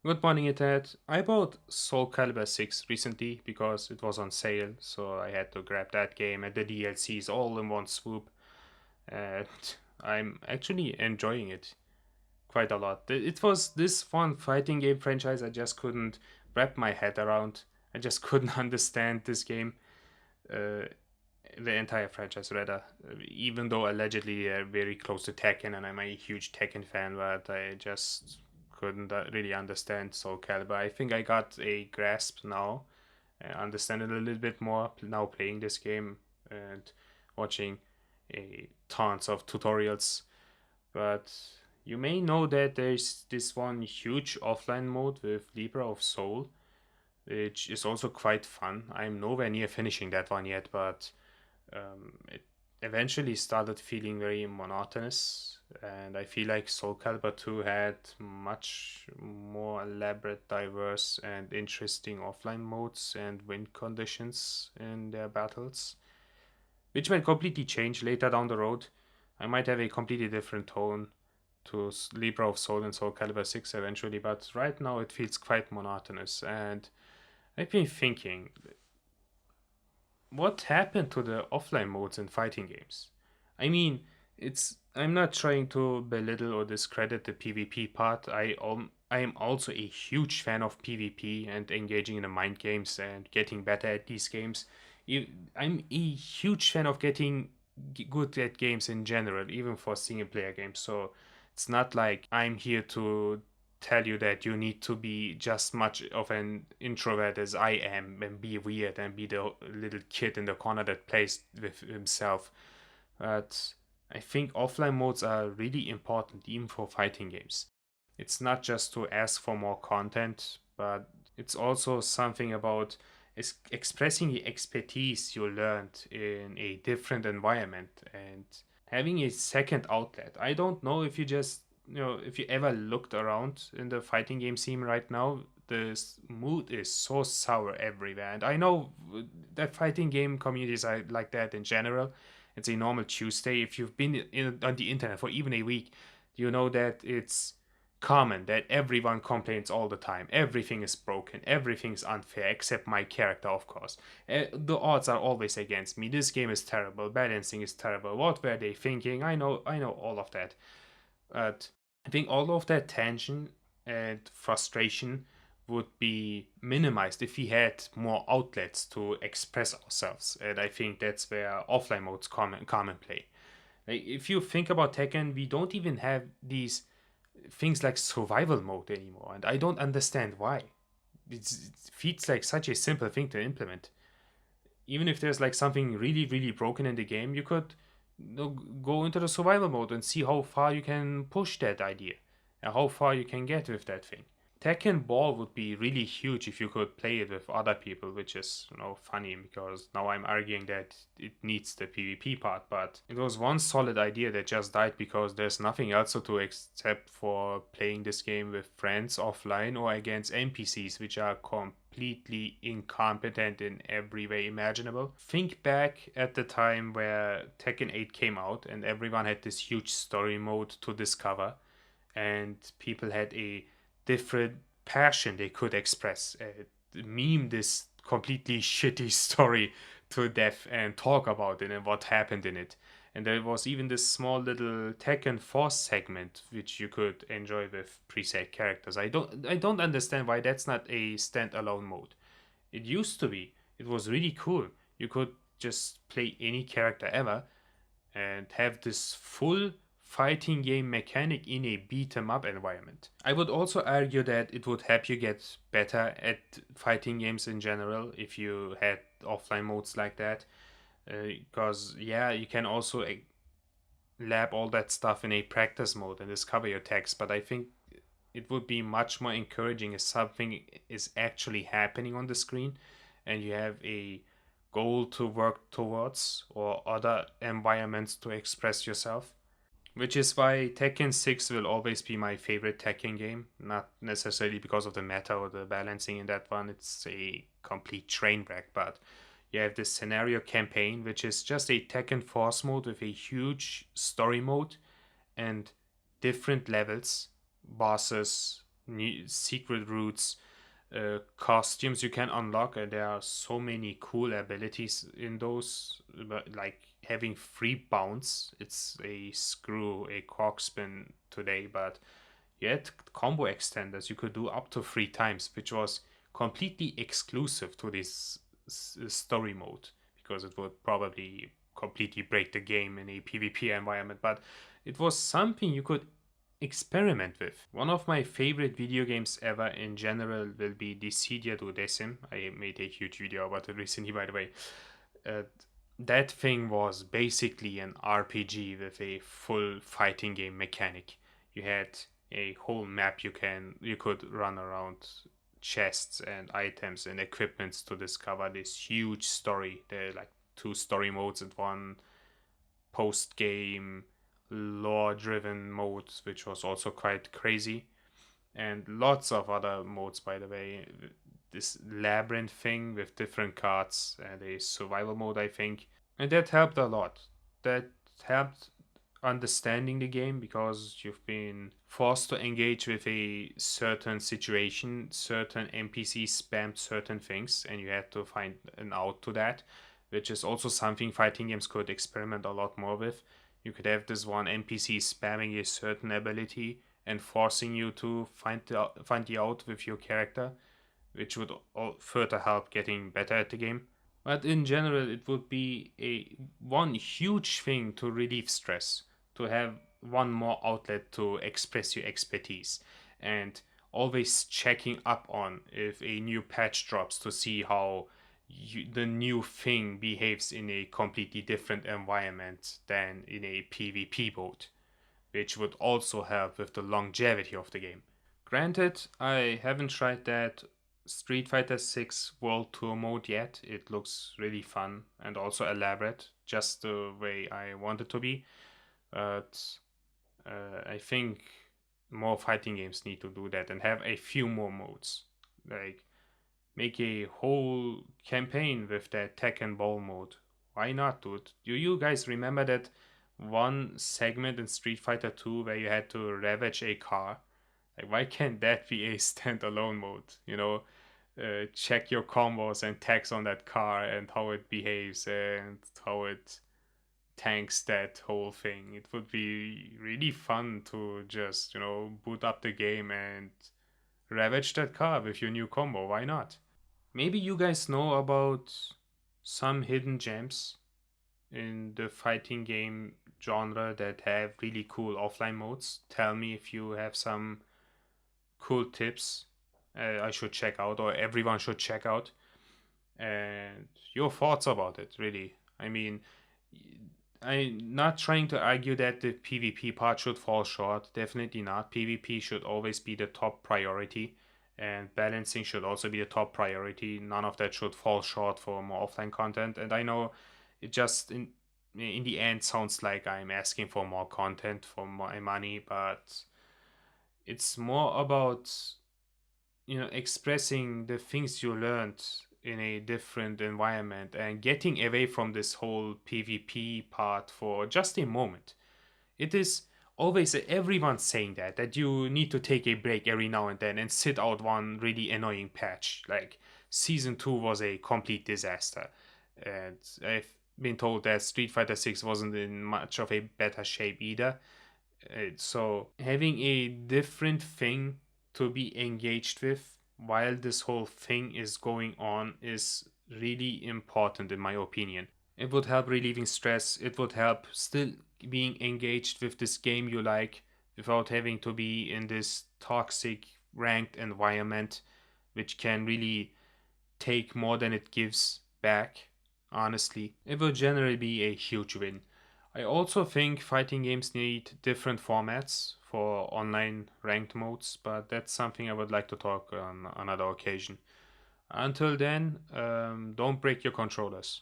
Good morning, Internet. I bought Soul Calibur 6 recently because it was on sale, so I had to grab that game and the DLCs all in one swoop. And I'm actually enjoying it quite a lot. It was this one fighting game franchise I just couldn't wrap my head around. I just couldn't understand this game, uh, the entire franchise rather. Even though allegedly they're very close to Tekken, and I'm a huge Tekken fan, but I just couldn't really understand Soul Calibur. I think I got a grasp now. I understand it a little bit more now playing this game and watching a tons of tutorials. But you may know that there's this one huge offline mode with Libra of Soul, which is also quite fun. I'm nowhere near finishing that one yet, but it eventually started feeling very monotonous, and I feel like Soul Calibur 2 had much more elaborate, diverse, and interesting offline modes and win conditions in their battles, which might completely change later down the road. I might have a completely different tone to Libra of Soul and Soul Calibur 6 eventually, but right now it feels quite monotonous, and I've been thinking, what happened to the offline modes in fighting games? I mean, I'm not trying to belittle or discredit the PvP part. I am also a huge fan of PvP and engaging in the mind games and getting better at these games. I'm a huge fan of getting good at games in general, even for single player games. So it's not like I'm here to tell you that you need to be just much of an introvert as I am and be weird and be the little kid in the corner that plays with himself. But I think offline modes are really important even for fighting games. It's not just to ask for more content, but it's also something about expressing the expertise you learned in a different environment and having a second outlet. I don't know if you just, if you ever looked around in the fighting game scene right now, the mood is so sour everywhere. And I know that fighting game communities are like that in general. It's a normal Tuesday. If you've been on the internet for even a week, you know that it's common that everyone complains all the time. Everything is broken, everything is unfair, except my character, of course. The odds are always against me. This game is terrible. Balancing is terrible. What were they thinking? I know all of that. But I think all of that tension and frustration would be minimized if we had more outlets to express ourselves. And I think that's where offline modes come and play. Like, if you think about Tekken, we don't even have these things like survival mode anymore, and I don't understand why. It feels like such a simple thing to implement. Even if there's like something really, really broken in the game, you could go into the survival mode and see how far you can push that idea and how far you can get with that thing. Tekken Ball would be really huge if you could play it with other people, which is, funny because now I'm arguing that it needs the PvP part, but it was one solid idea that just died because there's nothing else to do except for playing this game with friends offline or against NPCs, which are completely incompetent in every way imaginable. Think back at the time where Tekken 8 came out and everyone had this huge story mode to discover, and people had a different passion they could express, meme this completely shitty story to death and talk about it and what happened in it. And there was even this small little Tekken Force segment which you could enjoy with preset characters. I don't understand why that's not a standalone mode. It used to be. It was really cool. You could just play any character ever and have this full fighting game mechanic in a beat 'em up environment. I would also argue that it would help you get better at fighting games in general if you had offline modes like that. Because, yeah, you can also lab all that stuff in a practice mode and discover your text, but I think it would be much more encouraging if something is actually happening on the screen and you have a goal to work towards or other environments to express yourself. Which is why Tekken 6 will always be my favorite Tekken game. Not necessarily because of the meta or the balancing in that one, it's a complete train wreck, but you have this scenario campaign, which is just a Tekken Force mode with a huge story mode and different levels, bosses, new secret routes, costumes you can unlock, and there are so many cool abilities in those, like having free bounce. It's a screw, a cork spin today, but you had combo extenders you could do up to 3 times, which was completely exclusive to this story mode, because it would probably completely break the game in a PvP environment. But it was something you could experiment with. One of my favorite video games ever in general will be Dissidia Duodecim. I made a huge video about it recently, by the way. Uh, that thing was basically an RPG with a full fighting game mechanic. You had a whole map you could run around, chests and items and equipments to discover this huge story. There are like 2 story modes and one post game lore driven modes, which was also quite crazy, and lots of other modes, by the way. This labyrinth thing with different cards and a survival mode, I think, and that helped a lot. That helped understanding the game, because you've been forced to engage with a certain situation, certain NPCs spammed certain things, and you had to find an out to that, which is also something fighting games could experiment a lot more with. You could have this one NPC spamming a certain ability and forcing you to find the out with your character, which would further help getting better at the game. But in general, it would be a one huge thing to relieve stress, to have one more outlet to express your expertise, and always checking up on if a new patch drops to see how the new thing behaves in a completely different environment than in a PvP mode, which would also help with the longevity of the game. Granted, I haven't tried that Street Fighter 6 World Tour mode yet. It looks really fun and also elaborate, just the way I want it to be. But I think more fighting games need to do that and have a few more modes. Like, make a whole campaign with that tekken ball mode. Why not, dude? Do you guys remember that one segment in Street Fighter 2 where you had to ravage a car? Like, why can't that be a standalone mode? Check your combos and tags on that car and how it behaves and how it tanks that whole thing. It would be really fun to just, boot up the game and ravage that car with your new combo. Why not? Maybe you guys know about some hidden gems in the fighting game genre that have really cool offline modes. Tell me if you have some cool tips I should check out, or everyone should check out, and your thoughts about it, really. I mean, I'm not trying to argue that the PvP part should fall short. Definitely not. PvP should always be the top priority, and balancing should also be the top priority. None of that should fall short for more offline content. And I know it just in the end sounds like I'm asking for more content for my money, but it's more about expressing the things you learned in a different environment and getting away from this whole PvP part for just a moment. It is always everyone saying that you need to take a break every now and then and sit out one really annoying patch. Like, season 2 was a complete disaster, and I've been told that Street Fighter 6 wasn't in much of a better shape either. So having a different thing to be engaged with while this whole thing is going on is really important, in my opinion. It would help relieving stress, it would help still being engaged with this game you like without having to be in this toxic ranked environment, which can really take more than it gives back. Honestly, it will generally be a huge win. I also think fighting games need different formats for online ranked modes, but that's something I would like to talk on another occasion. Until then, don't break your controllers.